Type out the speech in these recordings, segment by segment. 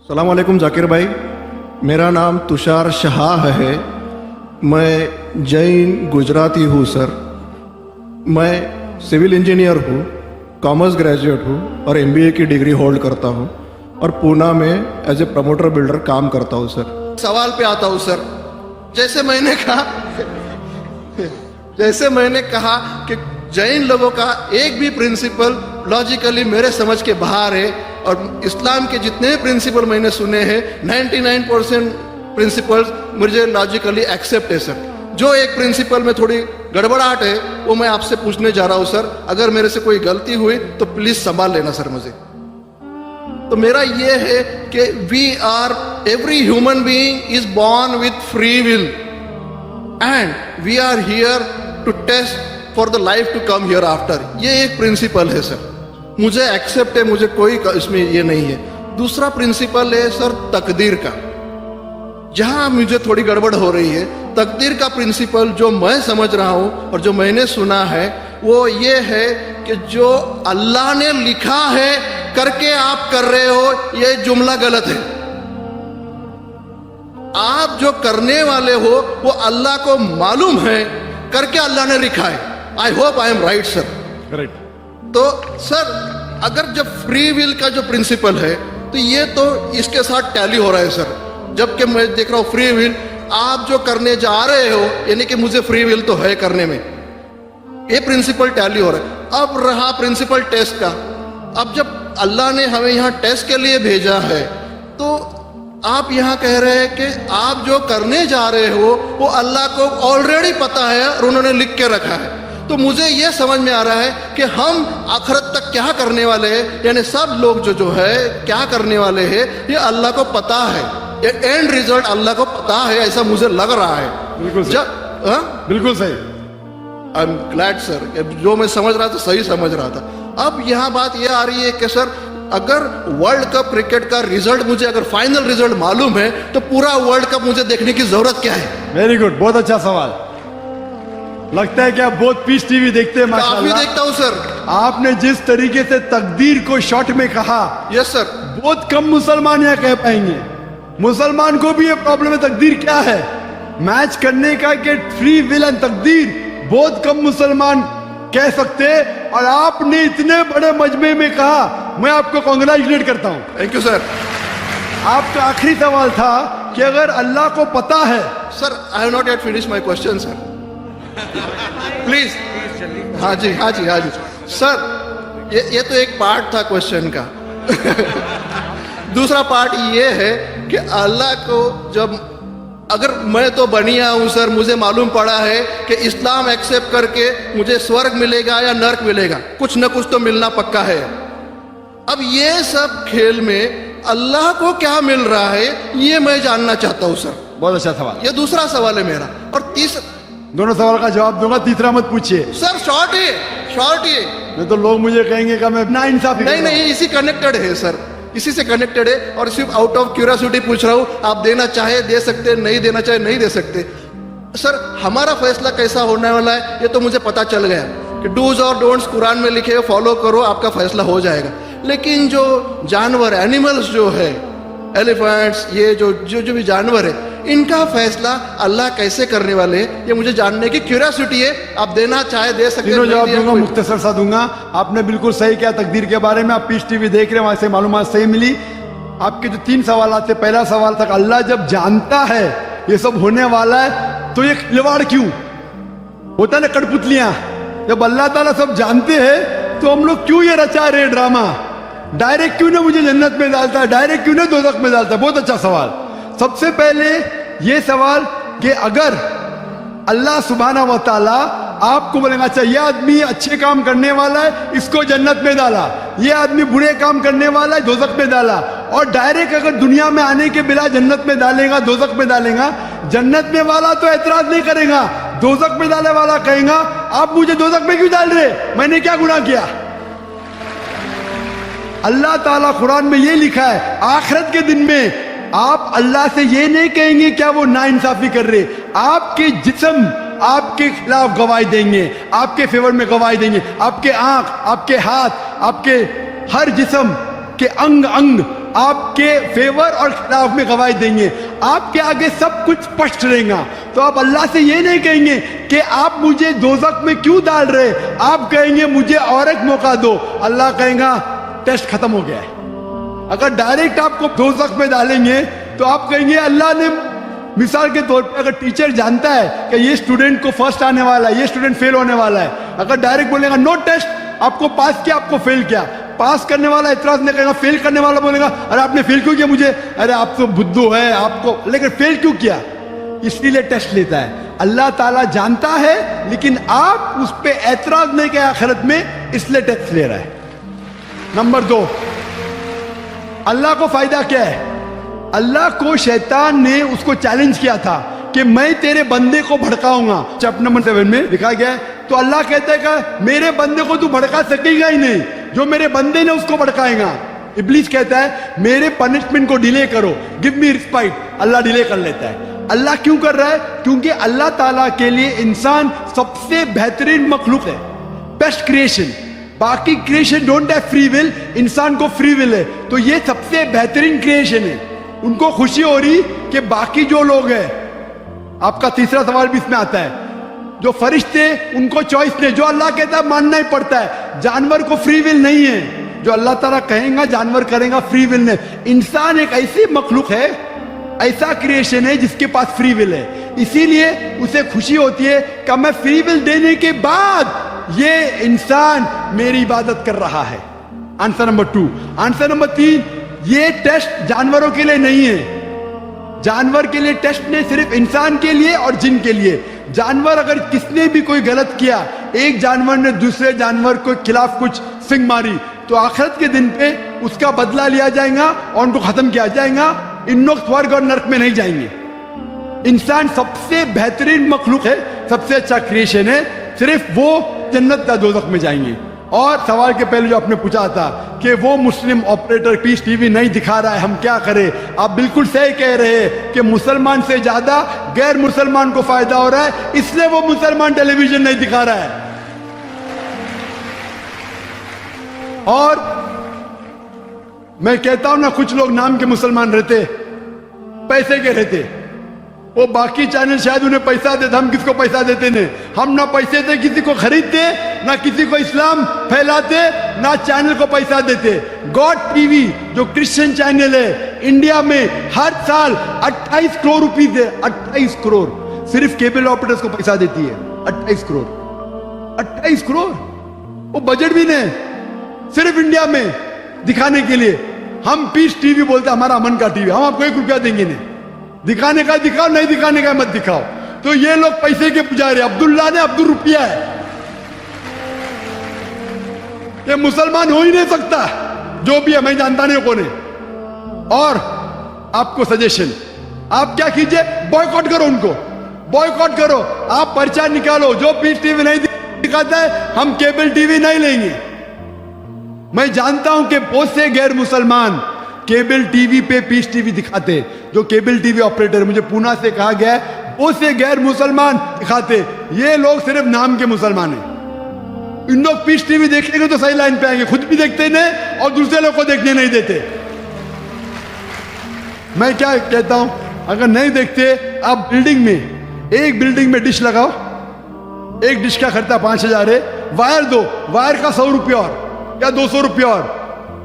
सलाम वालेकुम जाकिर भाई, मेरा नाम तुषार शाह है। मैं जैन गुजराती हूँ सर। मैं सिविल इंजीनियर हूँ, कॉमर्स ग्रेजुएट हूँ और एमबीए की डिग्री होल्ड करता हूँ और पूना में एज ए प्रमोटर बिल्डर काम करता हूँ सर। सवाल पे आता हूँ सर। जैसे मैंने कहा कि जैन लोगों का एक भी प्रिंसिपल लॉजिकली मेरे समझ के बाहर है और इस्लाम के जितने प्रिंसिपल मैंने सुने हैं 99% प्रिंसिपल्स मुझे लॉजिकली एक्सेप्ट है सर। जो एक प्रिंसिपल में थोड़ी गड़बड़ाहट है वो मैं आपसे पूछने जा रहा हूँ सर। अगर मेरे से कोई गलती हुई तो प्लीज संभाल लेना सर मुझे। तो मेरा ये है कि every human being is born with free will and we are here to test for the life to come hereafter. ये एक प्रिंसिपल है सर, मुझे एक्सेप्ट है, मुझे कोई इसमें ये नहीं है। दूसरा प्रिंसिपल है सर तकदीर का। जहां मुझे थोड़ी गड़बड़ हो रही है, तकदीर का प्रिंसिपल जो मैं समझ रहा हूं और जो मैंने सुना है वो ये है कि जो अल्लाह ने लिखा है करके आप कर रहे हो, ये जुमला गलत है। आप जो करने वाले हो वो अल्लाह को मालूम है करके अल्लाह ने लिखा है। I hope I am right sir. Correct. तो सर अगर जब फ्री विल का जो प्रिंसिपल है तो ये तो इसके साथ टैली हो रहा है सर। जबकि मैं देख रहा हूं फ्री विल आप जो करने जा रहे हो, यानी कि मुझे फ्री विल तो है करने में, ये प्रिंसिपल टैली हो रहा है। अब रहा प्रिंसिपल टेस्ट का। अब जब अल्लाह ने हमें यहाँ टेस्ट के लिए भेजा है तो आप यहाँ कह रहे हैं कि आप जो करने जा रहे हो वो अल्लाह को ऑलरेडी पता है और उन्होंने लिख के रखा है। तो मुझे ये समझ में आ रहा है कि हम आखिरत तक क्या करने वाले हैं, यानी सब लोग जो है क्या करने वाले हैं ये अल्लाह को पता है। ये एंड रिजल्ट अल्लाह को पता है, ऐसा मुझे लग रहा है। बिल्कुल सही। बिल्कुल सही। आई एम ग्लैड सर, जो मैं समझ रहा था सही समझ रहा था। अब यहाँ बात ये आ रही है कि सर अगर वर्ल्ड कप क्रिकेट का रिजल्ट मुझे अगर फाइनल रिजल्ट मालूम है तो पूरा वर्ल्ड कप मुझे देखने की जरूरत क्या है? वेरी गुड, बहुत अच्छा सवाल। लगता है कि आप बहुत पीस टीवी देखते हैं। माशाल्लाह। काफी देखता हूं सर। आपने जिस तरीके से तकदीर को शॉर्ट में कहा, यस सर, बहुत कम मुसलमान यह कह पाएंगे। मुसलमान को भी ये प्रॉब्लम है तकदीर क्या है, मैच करने का कि फ्री विल एंड तकदीर बहुत कम मुसलमान कह सकते। और आपने इतने बड़े मजमे में कहा, मैं आपको कांग्रेचुलेट करता हूं। Thank you sir. आपका आखिरी सवाल था कि अगर अल्लाह को पता है। Sir I have not yet finish my question sir, please. हाँ जी हाँ जी हाँ जी सर, ये तो एक पार्ट था क्वेश्चन का। दूसरा पार्ट ये है कि अल्लाह को जब अगर मैं तो बनिया हूं सर, मुझे मालूम पड़ा है कि इस्लाम एक्सेप्ट करके मुझे स्वर्ग मिलेगा या नर्क मिलेगा, कुछ न कुछ तो मिलना पक्का है। अब ये सब खेल में अल्लाह को क्या मिल रहा है ये मैं जानना चाहता हूं सर। बहुत अच्छा सवाल। ये दूसरा सवाल है मेरा। और तीसरा, दोनों सवाल का जवाब दूंगा, तीसरा मत पूछिए सर। शॉर्ट है, शॉर्ट है। नहीं तो लोग मुझे कहेंगे कि मैं ना इंसाफी। नहीं, इसी कनेक्टेड है सर, इसी से कनेक्टेड है। और सिर्फ आउट ऑफ क्यूरियोसिटी पूछ रहा हूं, आप देना चाहे दे सकते, नहीं देना चाहे नहीं दे सकते। सर हमारा फैसला कैसा होने वाला है ये तो मुझे पता चल गया कि डूज और डोंट्स कुरान में लिखे, फॉलो करो, आपका फैसला हो जाएगा। लेकिन जो जानवर एनिमल्स जो है, एलिफेंट्स, ये जो भी जानवर है, इनका फैसला अल्लाह कैसे करने वाले हैं ये मुझे जानने की क्यूरियोसिटी है। आप देना चाहे दे सकते हैं। जवाब दूंगा, मुख्तसर सा दूंगा। आपने बिल्कुल सही किया तकदीर के बारे में। आप पीस टीवी देख रहे हैं, वहां से मालूमात सही मिली। आपके जो 3 सवाल थे, पहला सवाल था अल्लाह जब जानता है ये सब होने वाला है तो ये खिलवाड़ क्यों होता है ना, कठपुतलियां। जब अल्लाह ताला सब जानते हैं तो हम लोग क्यों ये रचा रहे ड्रामा? डायरेक्ट क्यों ना मुझे जन्नत में डालता है, डायरेक्ट क्यों ना दोज़ख में डालता है? बहुत अच्छा सवाल। सबसे पहले ये सवाल कि अगर अल्लाह सुब्हाना व तआला आपको बोलेगा अच्छा ये आदमी अच्छे काम करने वाला है, इसको जन्नत में डाला, ये आदमी बुरे काम करने वाला है, दोज़ख में डाला, और डायरेक्ट अगर दुनिया में आने के बिना जन्नत में डालेगा, दोज़ख में डालेगा, जन्नत में वाला तो एतराज नहीं करेगा, दोज़ख में डाले वाला कहेगा आप मुझे दोज़ख में क्यों डाल रहे, मैंने क्या गुनाह किया? अल्लाह ताला कुरान में ये लिखा है आखिरत के दिन में आप अल्लाह से ये नहीं कहेंगे क्या वो नाइंसाफी कर रहे, आपके जिस्म आपके खिलाफ गवाही देंगे, आपके फेवर में गवाही देंगे। आपके आंख, आपके हाथ, आपके हर जिस्म के अंग अंग आपके फेवर और खिलाफ में गवाही देंगे। आपके आगे सब कुछ स्पष्ट रहेगा। तो आप अल्लाह से ये नहीं कहेंगे कि आप मुझे दोज़ख में क्यों डाल रहे, आप कहेंगे मुझे और एक मौका दो। अल्लाह कहेगा टेस्ट खत्म हो गया है। अगर डायरेक्ट आपको दोज़ख में डालेंगे तो आप कहेंगे अल्लाह ने, मिसाल के तौर पे अगर टीचर जानता है कि ये स्टूडेंट को फर्स्ट आने वाला है, ये स्टूडेंट फेल होने वाला है, अगर डायरेक्ट बोलेगा नो टेस्ट, आपको पास किया आपको फेल किया, पास करने वाला एतराज नहीं करेगा, फेल करने वाला बोलेगा अरे आपने फेल क्यों किया मुझे, अरे आप तो बुद्धू है आपको, लेकिन फेल क्यों किया, इसलिए टेस्ट लेता है। अल्लाह ताला जानता है लेकिन आप उस पर एतराज नहीं किया आखिरत में, इसलिए टेस्ट ले रहा है। नंबर 2, अल्लाह को फायदा क्या है? अल्लाह को शैतान ने उसको चैलेंज किया था कि मैं तेरे बंदे को भड़काऊंगा। चैप्टर नंबर 7 में लिखा गया है। तो अल्लाह कहता है कि मेरे बंदे को तू भड़का सकेगा ही नहीं, जो मेरे बंदे ने उसको भड़काएगा। इब्लीस कहता है मेरे पनिशमेंट को डिले करो, गिव मी रिस्पाइट। अल्लाह डिले कर लेता है। अल्लाह क्यों कर रहा है? क्योंकि अल्लाह ताला के लिए इंसान सबसे बेहतरीन मखलूक है, बेस्ट क्रिएशन। बाकी creation don't have free will, इंसान को फ्री विल है। तो ये सबसे बेहतरीन क्रिएशन है। उनको खुशी हो रही कि बाकी जो लोग हैं, आपका तीसरा सवाल भी इसमें आता है, जो फरिश्ते उनको चॉइस नहीं, जो अल्लाह कहता है मानना ही पड़ता है। जानवर को फ्री विल नहीं है, जो अल्लाह ताला कहेगा जानवर करेगा, फ्री विल नहीं। इंसान एक ऐसी मखलूक है, ऐसा क्रिएशन है जिसके पास फ्री विल है, इसीलिए उसे खुशी होती है कि मैं फ्री विल देने के बाद ये इंसान मेरी इबादत कर रहा है। Answer number 2। आंसर नंबर 3, ये टेस्ट जानवरों के लिए नहीं है। जानवर के लिए टेस्ट नहीं, सिर्फ इंसान के लिए और जिन के लिए। जानवर अगर किसने भी कोई गलत किया, एक जानवर ने दूसरे जानवर के खिलाफ कुछ सिंग मारी, तो आखिरत के दिन पे उसका बदला लिया जाएगा और उनको खत्म किया जाएगा। इन लोग स्वर्ग और नरक में नहीं जाएंगे। इंसान सबसे बेहतरीन मखलूक है, सबसे अच्छा क्रिएशन है, सिर्फ वो जन्नत या दोज़ख में जाएंगे। और सवाल के पहले जो आपने पूछा था कि वो मुस्लिम ऑपरेटर पीस टीवी नहीं दिखा रहा है, हम क्या करें? आप बिल्कुल सही कह रहे हैं कि मुसलमान से ज्यादा गैर मुसलमान को फायदा हो रहा है, इसलिए वो मुसलमान टेलीविजन नहीं दिखा रहा है। और मैं कहता हूं ना, कुछ लोग नाम के मुसलमान रहते, पैसे के रहते, वो बाकी चैनल शायद उन्हें पैसा देते, हम किसको पैसा देते नहीं। हम ना पैसे दे किसी को खरीदते, ना किसी को इस्लाम फैलाते, ना चैनल को पैसा देते। गॉड टीवी जो क्रिश्चियन चैनल है, इंडिया में हर साल 28 करोड़ रुपीज है, 28 करोड़ सिर्फ केबल ऑपरेटर्स को पैसा देती है। 28 करोड़, 28 करोड़, वो बजट भी नहीं, सिर्फ इंडिया में दिखाने के लिए। हम पीस टीवी बोलते हमारा अमन का टीवी, हम आपको 1 रुपया देंगे नहीं, दिखाने का दिखाओ, नहीं दिखाने का मत दिखाओ। तो ये लोग पैसे के पुजारी, अब्दुल्ला ने अब्दुल रुपया है, ये मुसलमान हो ही नहीं सकता, जो भी है, मैं जानता नहीं कौन है। और आपको सजेशन, आप क्या कीजिए, बॉयकॉट करो उनको, बॉयकॉट करो, आप पर्चा निकालो। जो पीस टीवी नहीं दिखाता है, हम केबल टीवी नहीं लेंगे। मैं जानता हूं कि बहुत से गैर मुसलमान केबल टीवी पे पीस टीवी दिखाते, जो केबल टीवी ऑपरेटर, मुझे पूना से कहा गया है, बहुत से गैर मुसलमान दिखाते। ये लोग सिर्फ नाम के मुसलमान हैं। इन लोग पीस टीवी देखेंगे तो सही लाइन पे आएंगे, खुद भी देखते नहीं और दूसरे लोग को देखने नहीं देते। मैं क्या कहता हूं, अगर नहीं देखते, आप बिल्डिंग में, एक बिल्डिंग में डिश लगाओ, एक डिश का खर्चा 5000 है, वायर दो, वायर का 100 रुपया और या 200 रुपया और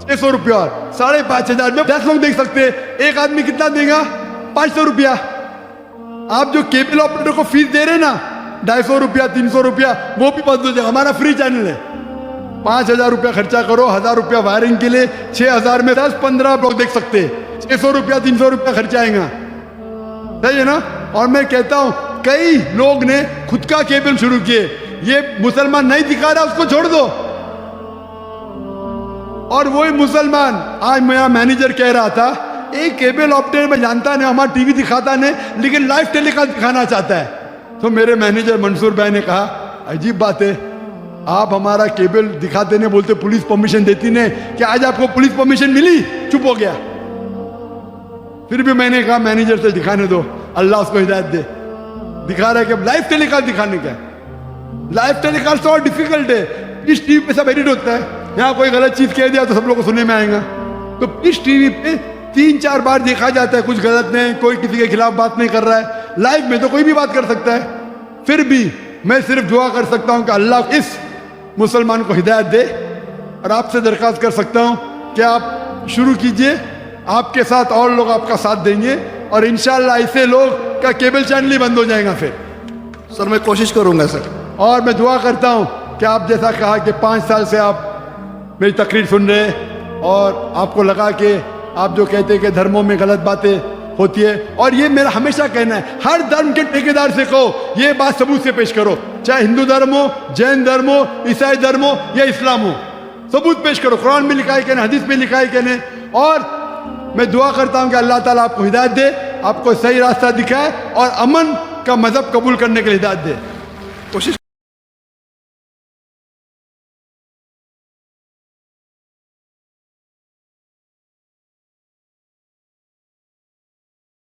600 रुपया और 5500 में 10 लोग देख सकते हैं। एक आदमी कितना देगा? 500 रुपया। आप जो केबल ऑपरेटर को फीस दे रहे ना, 250 रुपया, 300 रुपया, वो भी बंद हो जाएगा। हमारा फ्री चैनल है, 5000 रुपया खर्चा करो, 1000 रुपया वायरिंग के लिए, 6000 में 10-15 लोग देख सकते हैं। 600 रुपया, 300 रुपया खर्चा आएगा, सही है ना? और मैं कहता हूं कई लोग ने खुद का केबल शुरू किए, ये मुसलमान नहीं दिखा रहा, उसको छोड़ दो। और वही मुसलमान, आज मेरा मैनेजर कह रहा था, एक केबल ऑपरेटर में जानता नहीं, हमारा टीवी दिखाता नहीं, लेकिन लाइव टेलीकास्ट दिखाना चाहता है। तो मेरे मैनेजर मंसूर भाई ने कहा, अजीब बात है, आप हमारा केबल दिखाते नहीं, बोलते पुलिस परमिशन देती नहीं, क्या आज आपको पुलिस परमिशन मिली? चुप हो गया। फिर भी मैंने कहा मैनेजर से दिखाने दो, अल्लाह उसको हिदायत दे। दिखा रहा है कि लाइव टेलीकास्ट दिखाने का, लाइव टेलीकास्ट और डिफिकल्ट है, इस टीवी पे सब एडिट होता है, यहाँ कोई गलत चीज कह दिया तो सब लोग को सुनने में आएगा, तो पीस टीवी पे 3-4 बार देखा जाता है, कुछ गलत नहीं, कोई किसी के खिलाफ बात नहीं कर रहा है। लाइव में तो कोई भी बात कर सकता है। फिर भी मैं सिर्फ दुआ कर सकता हूं कि अल्लाह इस मुसलमान को हिदायत दे, और आपसे दरख्वास्त कर सकता हूं कि आप शुरू कीजिए, आपके साथ और लोग आपका साथ देंगे, और इंशाअल्लाह ऐसे लोग का केबल चैनल ही बंद हो जाएगा फिर। सर मैं कोशिश करूंगा सर। और मैं दुआ करता हूं कि आप जैसा कहा कि 5 साल से आप मेरी तकरीर सुन रहे हैं, और आपको लगा कि आप जो कहते हैं कि धर्मों में गलत बातें होती है, और ये मेरा हमेशा कहना है, हर धर्म के ठेकेदार से कहो ये बात सबूत से पेश करो, चाहे हिंदू धर्म हो, जैन धर्म हो, ईसाई धर्म हो या इस्लाम हो, सबूत पेश करो। कुरान में लिखा है कि नहीं, हदीस में लिखा है कि नहीं। और मैं दुआ करता हूं कि अल्लाह ताला आपको हिदायत दे, आपको सही रास्ता दिखाए, और अमन का मजहब कबूल करने के लिए हिदायत दे। कोशिश